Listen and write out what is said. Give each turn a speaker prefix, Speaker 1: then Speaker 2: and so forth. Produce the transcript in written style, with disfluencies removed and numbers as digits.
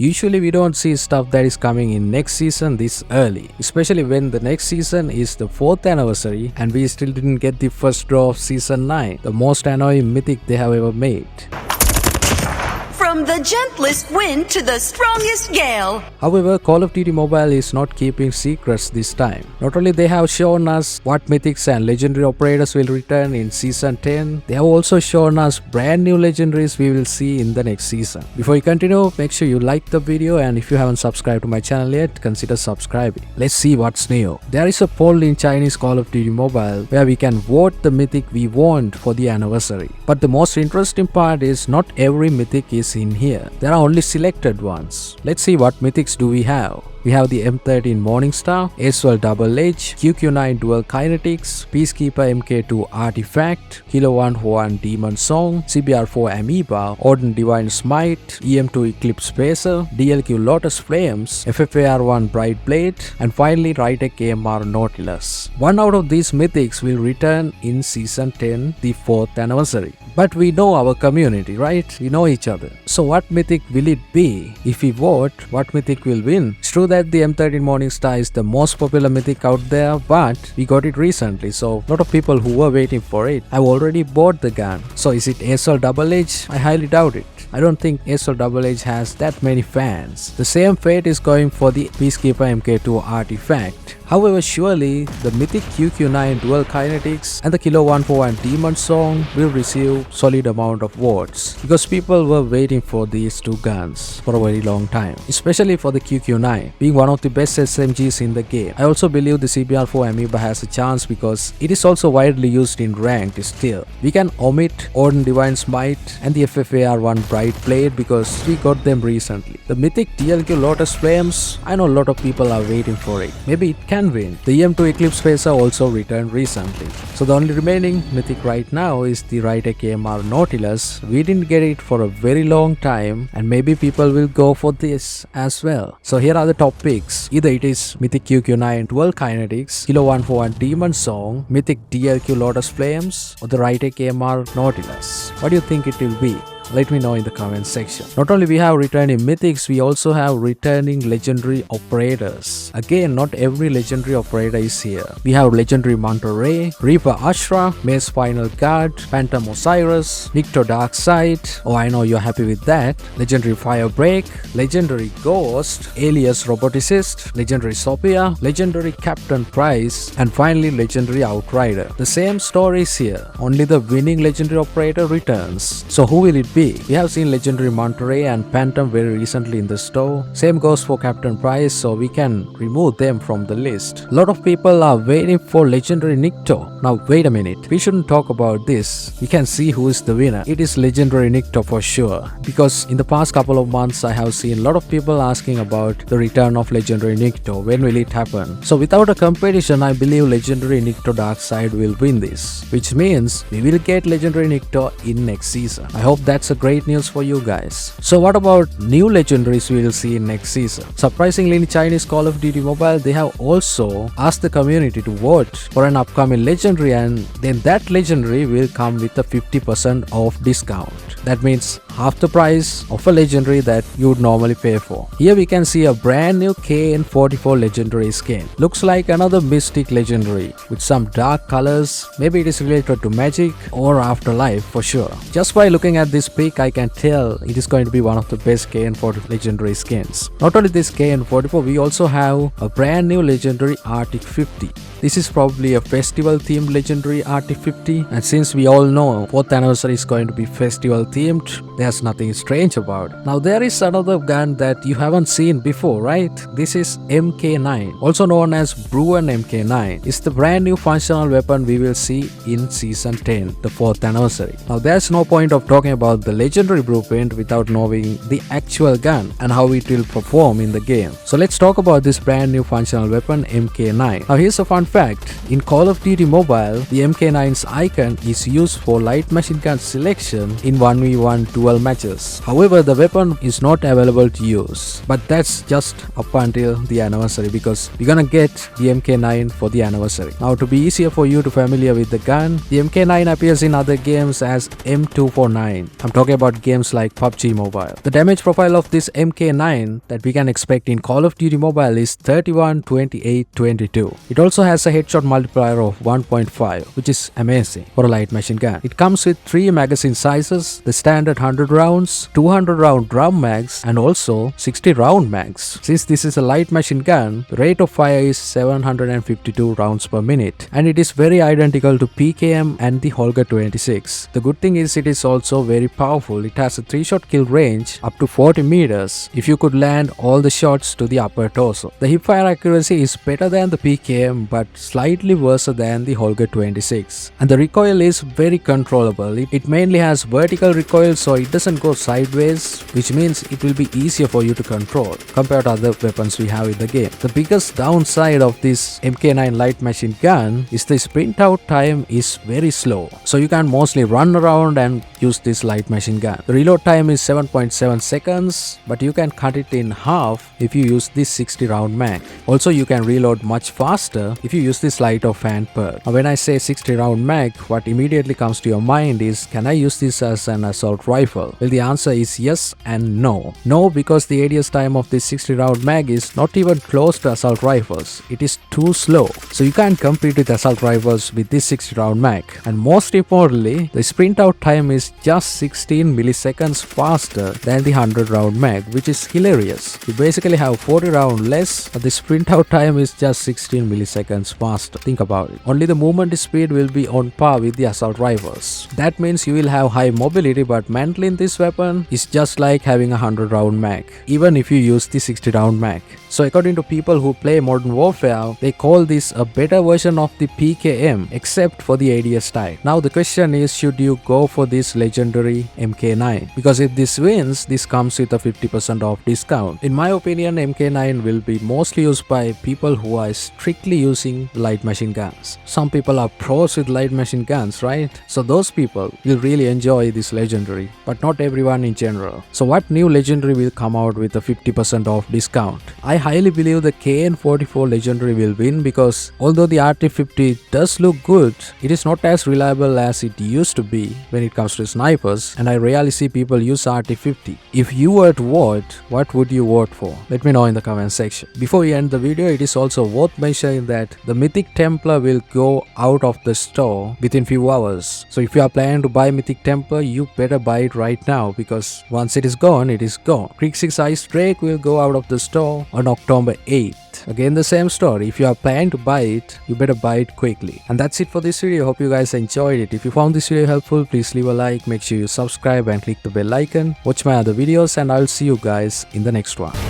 Speaker 1: Usually we don't see stuff that is coming in next season this early, especially when the next season is the 4th anniversary and we still didn't get the first draw of season 9, the most annoying mythic they have ever made.
Speaker 2: From the gentlest wind to the strongest gale.
Speaker 1: However, Call of Duty Mobile is not keeping secrets this time. Not only they have shown us what mythics and legendary operators will return in season 10, they have also shown us brand new legendaries we will see in the next season. Before you continue, make sure you like the video, and if you haven't subscribed to my channel yet, consider subscribing. Let's see what's new. There is a poll in Chinese Call of Duty Mobile where we can vote the mythic we want for the anniversary. But the most interesting part is not every mythic is in here. There are only selected ones. Let's see what mythics do we have. We have the M13 Morningstar, Aswell Double Edge, QQ9 Dual Kinetics, Peacekeeper MK2 Artifact, Kilo 141 Demon Song, CBR4 Amoeba, Oden Divine Smite, EM2 Eclipse Spacer, DLQ Lotus Flames, FFAR1 Bright Blade, and finally Rytec AMR Nautilus. One out of these mythics will return in Season 10, the 4th anniversary. But we know our community, right? We know each other. So what mythic will it be? If we vote, what mythic will win? It's true that the M13 Morningstar is the most popular mythic out there, but we got it recently, so a lot of people who were waiting for it have already bought the gun. So is it Assault Double Edge? I highly doubt it. I don't think Assault Double Edge has that many fans. The same fate is going for the Peacekeeper MK2 Artifact. However, surely the mythic QQ9 Dual Kinetics and the Kilo 141 Demon Song will receive solid amount of votes, because people were waiting for these two guns for a very long time, especially for the QQ9 being one of the best SMGs in the game. I also believe the CBR4 Amoeba has a chance because it is also widely used in ranked still. We can omit Oden Divine Smite and the FFAR1 Bright Blade because we got them recently. The mythic DLQ Lotus Flames, I know a lot of people are waiting for it. Maybe it can win. The EM2 Eclipse Spacer also returned recently. So the only remaining mythic right now is the Rytec AMR Nautilus. We didn't get it for a very long time, and maybe people will go for this as well. So here are the top picks. Either it is mythic QQ9 Dual Kinetics, Kilo 141 Demon Song, mythic DLQ Lotus Flames, or the Rytec AMR Nautilus. What do you think it will be? Let me know in the comment section. Not only we have returning mythics, we also have returning legendary operators. Again, not every legendary operator is here. We have legendary Manta Ray, Reaper Ashra, Maze Final Guard, Phantom Osiris, Nikto Darkseid. Oh, I know you're happy with that. Legendary Firebreak, legendary Ghost, Alias Roboticist, legendary Sophia, legendary Captain Price, and finally legendary Outrider. The same story is here. Only the winning legendary operator returns. So who will it be? We have seen legendary Monterey and Phantom very recently in the store. Same goes for Captain Price, so we can remove them from the list. A lot of people are waiting for legendary Nikto. Now wait a minute, we shouldn't talk about this. We can see who is the winner. It is legendary Nikto for sure, because in the past couple of months I have seen a lot of people asking about the return of legendary Nikto. When will it happen? So without a competition, I believe legendary Nikto Darkseid will win this, which means we will get legendary Nikto in next season. I hope that's a great news for you guys. So what about new legendaries we will see in next season? Surprisingly, in Chinese Call of Duty Mobile, they have also asked the community to vote for an upcoming legendary, and then that legendary will come with a 50% off discount. That means half the price of a legendary that you would normally pay for. Here we can see a brand new KN44 legendary skin. Looks like another mystic legendary with some dark colors. Maybe it is related to magic or afterlife for sure. Just by looking at this pic, I can tell it is going to be one of the best KN40 legendary skins. Not only this KN44, we also have a brand new legendary Artic 50. This is probably a festival themed legendary Artic 50, and since we all know 4th anniversary is going to be festival themed, there's nothing strange about it. Now there is another gun that you haven't seen before, right? This is MK9, also known as Bruen MK9. It's the brand new functional weapon we will see in Season 10, the 4th anniversary. Now there's no point of talking about the legendary blueprint without knowing the actual gun and how it will perform in the game. So let's talk about this brand new functional weapon MK9. Now here's a fun fact. In Call of Duty Mobile, the MK9's icon is used for light machine gun selection in 1v1 duel matches. However, the weapon is not available to use. But that's just up until the anniversary, because we're gonna get the MK9 for the anniversary. Now to be easier for you to familiar with the gun, the MK9 appears in other games as M249. I'm talking about games like PUBG Mobile. The damage profile of this MK9 that we can expect in Call of Duty Mobile is 31, 28, 22. It also has a headshot multiplier of 1.5, which is amazing for a light machine gun. It comes with 3 magazine sizes, the standard 100 rounds, 200 round drum mags, and also 60 round mags. Since this is a light machine gun, the rate of fire is 752 rounds per minute, and it is very identical to PKM and the Holger 26. The good thing is it is also very powerful. It has a 3-shot kill range up to 40 meters if you could land all the shots to the upper torso. The hipfire accuracy is better than the PKM but slightly worse than the Holger 26. And the recoil is very controllable. It mainly has vertical recoil, so it doesn't go sideways, which means it will be easier for you to control compared to other weapons we have in the game. The biggest downside of this MK9 light machine gun is the sprint out time is very slow, so you can mostly run around and use this light machine gun. The reload time is 7.7 seconds, but you can cut it in half if you use this 60 round mag. Also, you can reload much faster if you use this light or fan perk. Now, when I say 60 round mag, what immediately comes to your mind is, can I use this as an assault rifle? Well, the answer is yes and no. No, because the ADS time of this 60 round mag is not even close to assault rifles. It is too slow, so you can't compete with assault rifles with this 60 round mag. And most importantly, the sprint out time is just 16 milliseconds faster than the 100 round mag, which is hilarious. You basically have 40 round less, but the sprint out time is just 16 milliseconds faster. Think about it. Only the movement speed will be on par with the assault rifles. That means you will have high mobility, but mantling this weapon is just like having a 100 round mag, even if you use the 60 round mag. So according to people who play Modern Warfare, they call this a better version of the PKM except for the ADS time. Now the question is, should you go for this legendary MK9? Because if this wins, this comes with a 50% off discount. In my opinion, MK9 will be mostly used by people who are strictly using light machine guns. Some people are pros with light machine guns, right? So those people will really enjoy this legendary, but not everyone in general. So what new legendary will come out with a 50% off discount? I highly believe the KN44 legendary will win, because although the RT50 does look good, it is not as reliable as it used to be when it comes to snipers, and I rarely see people use RT50. If you were to vote, what would you vote for? Let me know in the comment section. Before we end the video, it is also worth mentioning that the Mythic Templar will go out of the store within few hours. So if you are planning to buy Mythic Templar, you better buy it right now, because once it is gone, it is gone. Krig 6 Ice Drake will go out of the store on October 8th. Again, the same story. If you are planning to buy it, you better buy it quickly. And that's it for this video. Hope you guys enjoyed it. If you found this video helpful, please leave a like, make sure you subscribe and click the bell icon. Watch my other videos, and I'll see you guys in the next one.